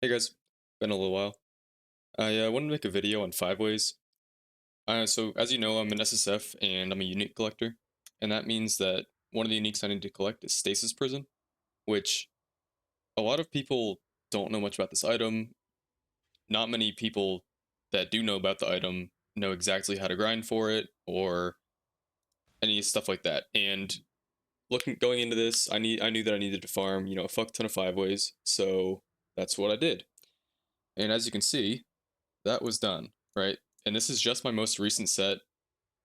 Hey guys, been a little while. I wanted to make a video on 5 ways. So as you know, I'm an SSF and I'm a unique collector, and that means that one of the uniques I need to collect is Stasis Prison, which a lot of people don't know much about this item. Not many people that do know about the item know exactly how to grind for it or any stuff like that. And going into this, I knew that I needed to farm, a fuck ton of 5 ways, so that's what I did. And as you can see, that was done, right? And this is just my most recent set.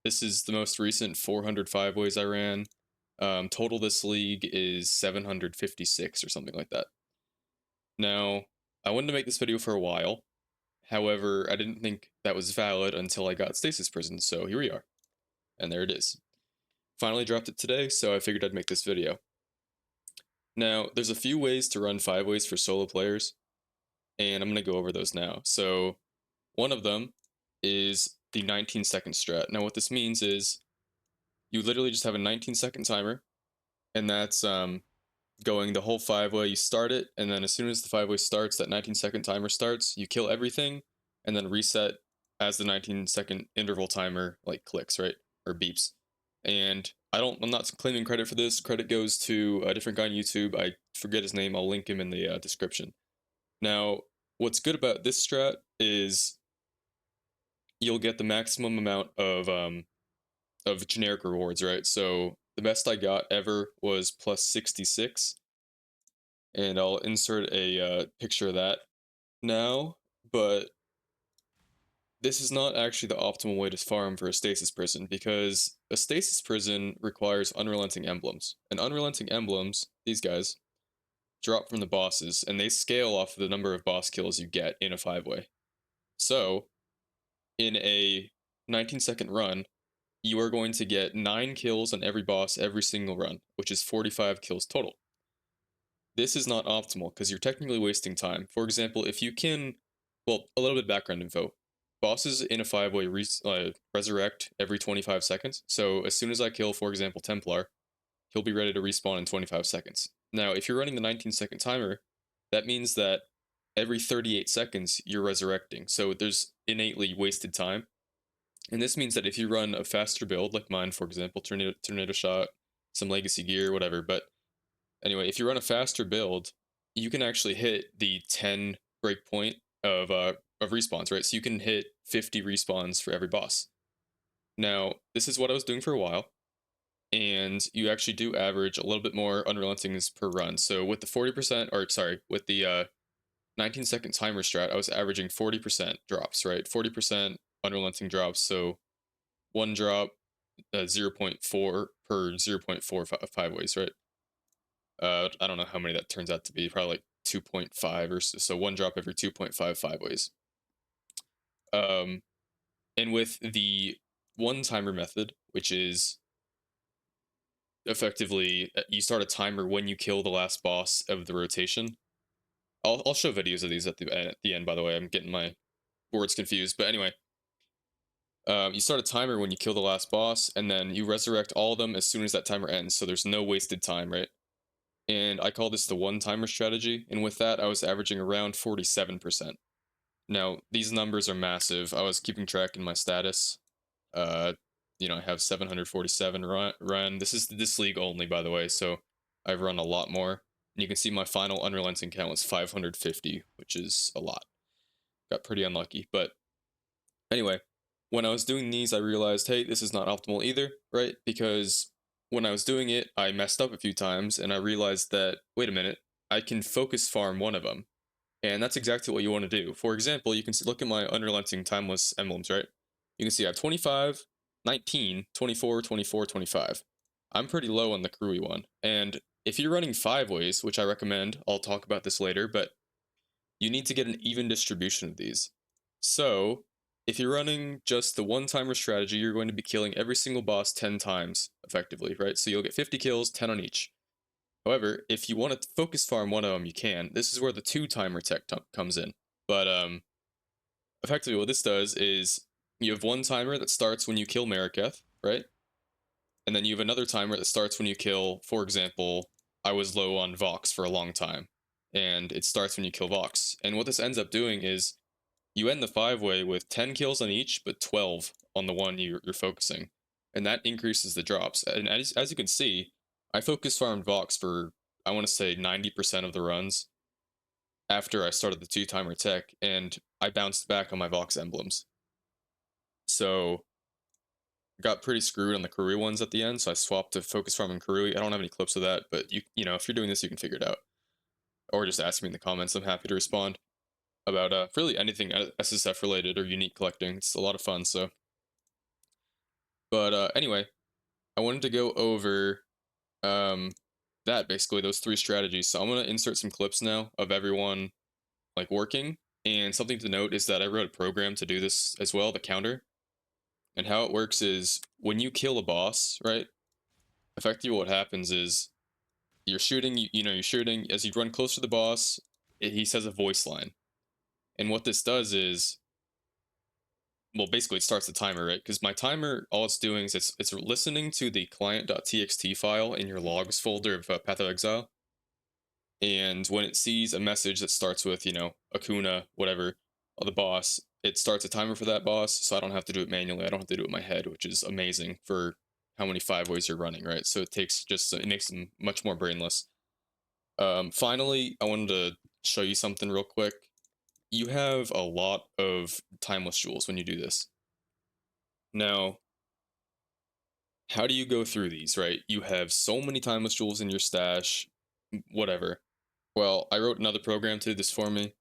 This is the most recent 405 ways I ran. Total this league is 756 or something like that. Now, I wanted to make this video for a while. However, I didn't think that was valid until I got Stasis Prison, so here we are. And there it is. Finally dropped it today, so I figured I'd make this video. Now, there's a few ways to run 5 ways for solo players, and I'm going to go over those now. So, one of them is the 19-second strat. Now, what this means is you literally just have a 19-second timer, and that's going the whole 5-way. You start it, and then as soon as the 5-way starts, that 19-second timer starts, you kill everything, and then reset as the 19-second interval timer like clicks, right? Or beeps. And I'm not claiming credit for this. Credit goes to a different guy on YouTube. I forget his name. I'll link him in the description. Now, what's good about this strat is you'll get the maximum amount of generic rewards, right? So the best I got ever was plus 66, and I'll insert a picture of that now, but this is not actually the optimal way to farm for a stasis prison, because a stasis prison requires unrelenting emblems, and unrelenting emblems, these guys, drop from the bosses, and they scale off the number of boss kills you get in a 5-way. So, in a 19-second run, you are going to get 9 kills on every boss every single run, which is 45 kills total. This is not optimal because you're technically wasting time. For example, if you can, well, a little bit of background info. Bosses in a 5-way resurrect every 25 seconds. So as soon as I kill, for example, Templar, he'll be ready to respawn in 25 seconds. Now, if you're running the 19-second timer, that means that every 38 seconds you're resurrecting. So there's innately wasted time. And this means that if you run a faster build, like mine, for example, tornado shot, some legacy gear, whatever. But anyway, if you run a faster build, you can actually hit the 10 breakpoint of respawns, right? So you can hit 50 respawns for every boss. Now, this is what I was doing for a while, and you actually do average a little bit more unrelentings per run. So with the 40%, or sorry, with the 19-second timer strat, I was averaging 40% drops, right? 40% unrelenting drops, so one drop, 0.4 per 0.45 ways, right? I don't know how many that turns out to be, probably like 2.5 or so one drop every 2.55 ways. And with the one timer method, which is effectively you start a timer when you kill the last boss of the rotation. I'll show videos of these at the end, by the way. I'm getting my words confused, but anyway. You start a timer when you kill the last boss, and then you resurrect all of them as soon as that timer ends, so there's no wasted time, right? And I call this the one timer strategy, and with that I was averaging around 47%. Now, these numbers are massive. I was keeping track in my status. I have 747 run. This is this league only, by the way, so I've run a lot more. And you can see my final unrelenting count was 550, which is a lot. Got pretty unlucky, but anyway, when I was doing these, I realized, hey, this is not optimal either, right? Because when I was doing it, I messed up a few times, and I realized that, wait a minute, I can focus farm one of them. And that's exactly what you want to do. For example, you can look at my unrelenting timeless emblems, right? You can see I have 25, 19, 24, 24, 25. I'm pretty low on the crewy one. And if you're running 5-ways, which I recommend, I'll talk about this later, but you need to get an even distribution of these. So, if you're running just the one timer strategy, you're going to be killing every single boss 10 times, effectively, right? So you'll get 50 kills, 10 on each. However, if you want to focus farm one of them, you can. This is where the 2-timer tech comes in. But effectively what this does is you have one timer that starts when you kill Mariketh, right? And then you have another timer that starts when you kill, for example, I was low on Vox for a long time. and it starts when you kill Vox. And what this ends up doing is you end the 5-way with 10 kills on each, but 12 on the one you're focusing. And that increases the drops. And as you can see, I focus farmed Vox for, I want to say, 90% of the runs after I started the 2-timer tech, and I bounced back on my Vox emblems. So got pretty screwed on the Karui ones at the end, so I swapped to focus farming Karui. I don't have any clips of that, but you know, if you're doing this, you can figure it out. Or just ask me in the comments. I'm happy to respond about really anything SSF related or unique collecting. It's a lot of fun. So, but anyway, I wanted to go over um that basically those 3 strategies. So I'm gonna insert some clips now of everyone like working. And something to note is that I wrote a program to do this as well, the counter. And how it works is when you kill a boss, right? Effectively, what happens is you're shooting. You're shooting as you run close to the boss. He says a voice line, and what this does is, well, basically it starts the timer, right? Because my timer, all it's doing is it's listening to the client.txt file in your logs folder of Path of Exile, and when it sees a message that starts with, Akuna, whatever, the boss, it starts a timer for that boss, so I don't have to do it manually. I don't have to do it in my head, which is amazing for how many 5-ways you're running, right? So it makes them much more brainless. Finally, I wanted to show you something real quick. You have a lot of timeless jewels when you do this. Now, how do you go through these, right? You have so many timeless jewels in your stash, whatever. Well, I wrote another program to do this for me.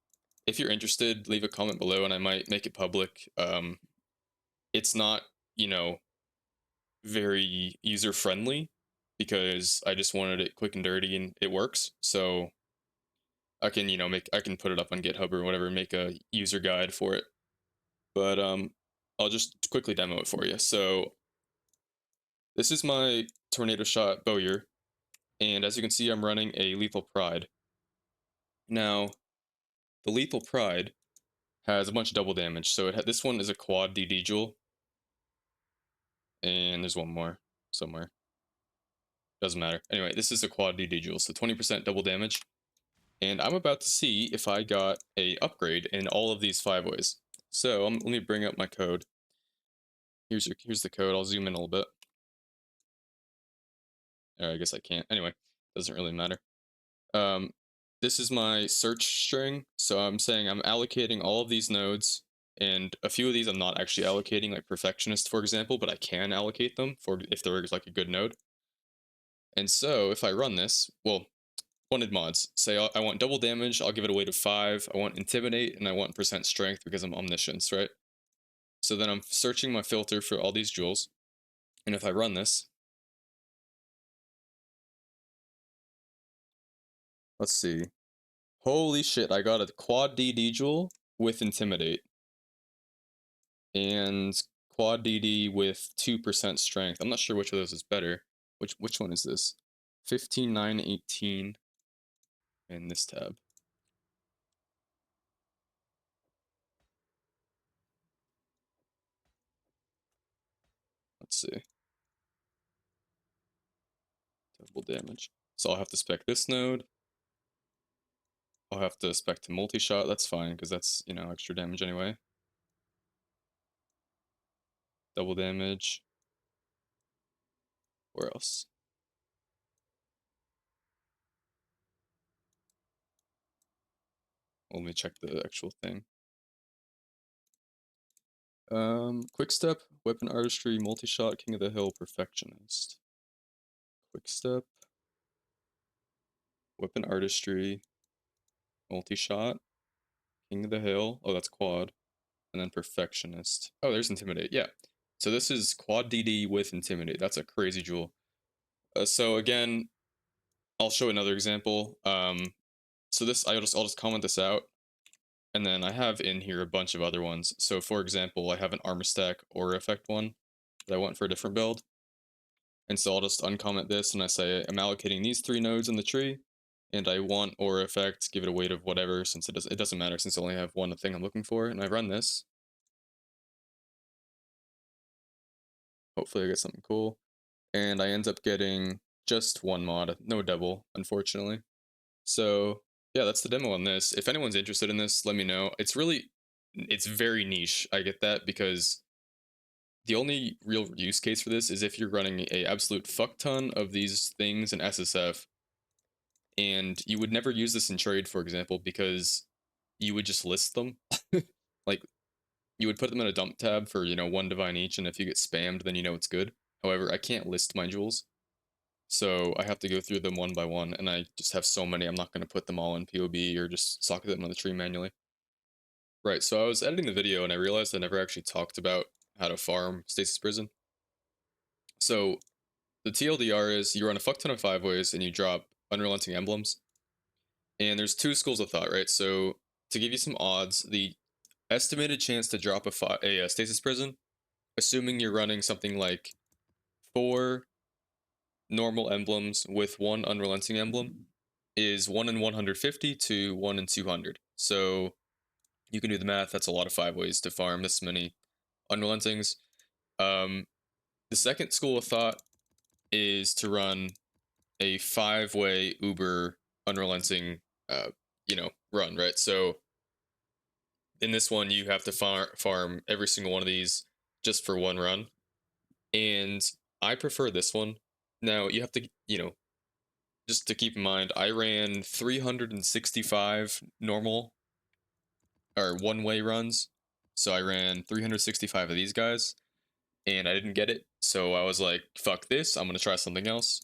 If you're interested, leave a comment below and I might make it public. It's not, very user friendly because I just wanted it quick and dirty and it works. So I can, I can put it up on GitHub or whatever, make a user guide for it. But I'll just quickly demo it for you. So this is my tornado shot bowyer, and as you can see, I'm running a lethal pride. Now, the lethal pride has a bunch of double damage. So this one is a quad DD jewel, and there's one more somewhere. Doesn't matter. Anyway, this is a quad DD jewel, so 20% double damage. And I'm about to see if I got a upgrade in all of these 5-ways. So let me bring up my code. Here's the code. I'll zoom in a little bit. I guess I can't. Anyway, doesn't really matter. This is my search string. So I'm saying I'm allocating all of these nodes, and a few of these I'm not actually allocating, like Perfectionist, for example, but I can allocate them for if they're like a good node. And so if I run this, well, wanted mods. Say I want double damage, I'll give it a weight of 5. I want Intimidate, and I want percent strength because I'm Omniscience, right? So then I'm searching my filter for all these jewels. And if I run this, let's see. Holy shit, I got a quad DD jewel with Intimidate. And quad DD with 2% strength. I'm not sure which of those is better. Which one is this? 15, 9, 18 in this tab. Let's see. Double damage. So I'll have to spec this node. I'll have to spec to multi-shot. That's fine, because that's, extra damage anyway. Double damage. Where else? Let me check the actual thing. Quick step, weapon artistry, multi-shot, king of the hill, perfectionist. Quick step, weapon artistry, multi-shot, king of the hill. Oh, that's quad. And then perfectionist. Oh, there's intimidate. Yeah. So this is quad DD with intimidate. That's a crazy jewel. So again, I'll show another example. So this I'll just comment this out. And then I have in here a bunch of other ones. So for example, I have an armor stack aura effect one that I want for a different build. And so I'll just uncomment this and I say I'm allocating these 3 nodes in the tree, and I want aura effect, give it a weight of whatever, since it doesn't matter since I only have one thing I'm looking for, and I run this. Hopefully I get something cool. And I end up getting just one mod, no double, unfortunately. So Yeah, that's the demo on this. If anyone's interested in this, let me know. It's very niche. I get that because the only real use case for this is if you're running a absolute fuck ton of these things in SSF, and you would never use this in trade, for example, because you would just list them. Like you would put them in a dump tab for one divine each, and if you get spammed, then you know it's good. However, I can't list my jewels, so I have to go through them one by one, and I just have so many. I'm not going to put them all in POB or just socket them on the tree manually. Right. So I was editing the video, and I realized I never actually talked about how to farm Stasis Prison. So the TLDR is you run a fuck ton of five ways, and you drop unrelenting emblems. And there's two schools of thought, right? So to give you some odds, the estimated chance to drop a Stasis Prison, assuming you're running something like 4 normal emblems with 1 unrelenting emblem, is 1 in 150 to 1 in 200. So you can do the math. That's a lot of five ways to farm this many unrelentings. Um, the second school of thought is to run a 5-way Uber unrelenting, run, right? So in this one, you have to farm every single one of these just for one run, and I prefer this one. Now you have to, just to keep in mind, I ran 365 normal or one-way runs, so I ran 365 of these guys, and I didn't get it. So I was like, "Fuck this! I'm gonna try something else,"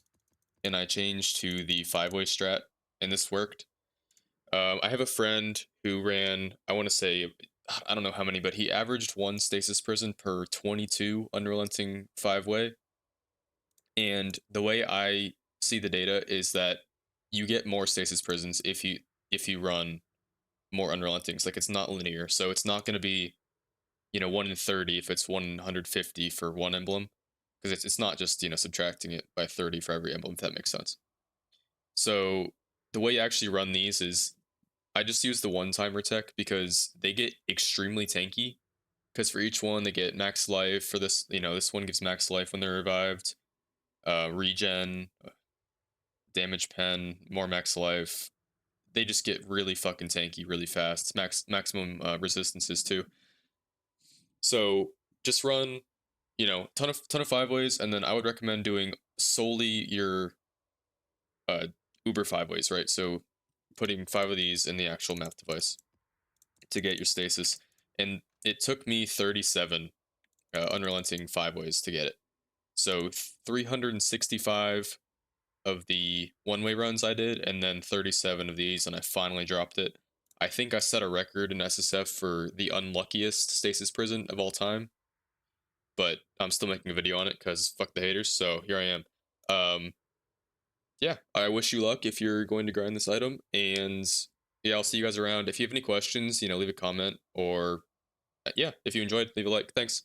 and I changed to the 5-way strat, and this worked. I have a friend who ran, I want to say, I don't know how many, but he averaged one stasis prison per 22 unrelenting 5-way. And the way I see the data is that you get more stasis prisons if you run more unrelentings. Like it's not linear, so it's not going to be 1 in 30 if it's 1 in 150 for one emblem, because it's not just subtracting it by 30 for every emblem. If that makes sense. So the way you actually run these is I just use the one timer tech because they get extremely tanky. Because for each one, they get max life. For this, this one gives max life when they're revived, regen, damage pen, more max life. They just get really fucking tanky really fast. Maximum resistances too. So just run, ton of five ways, and then I would recommend doing solely your uh, Uber five ways, right? So putting 5 of these in the actual math device to get your stasis, and it took me 37 unrelenting 5 ways to get it. So 365 of the one-way runs I did, and then 37 of these, and I finally dropped it. I think I set a record in SSF for the unluckiest stasis prison of all time, but I'm still making a video on it because fuck the haters. So here I am. Yeah, I wish you luck if you're going to grind this item, and yeah, I'll see you guys around. If you have any questions, leave a comment, or yeah, if you enjoyed, leave a like. Thanks.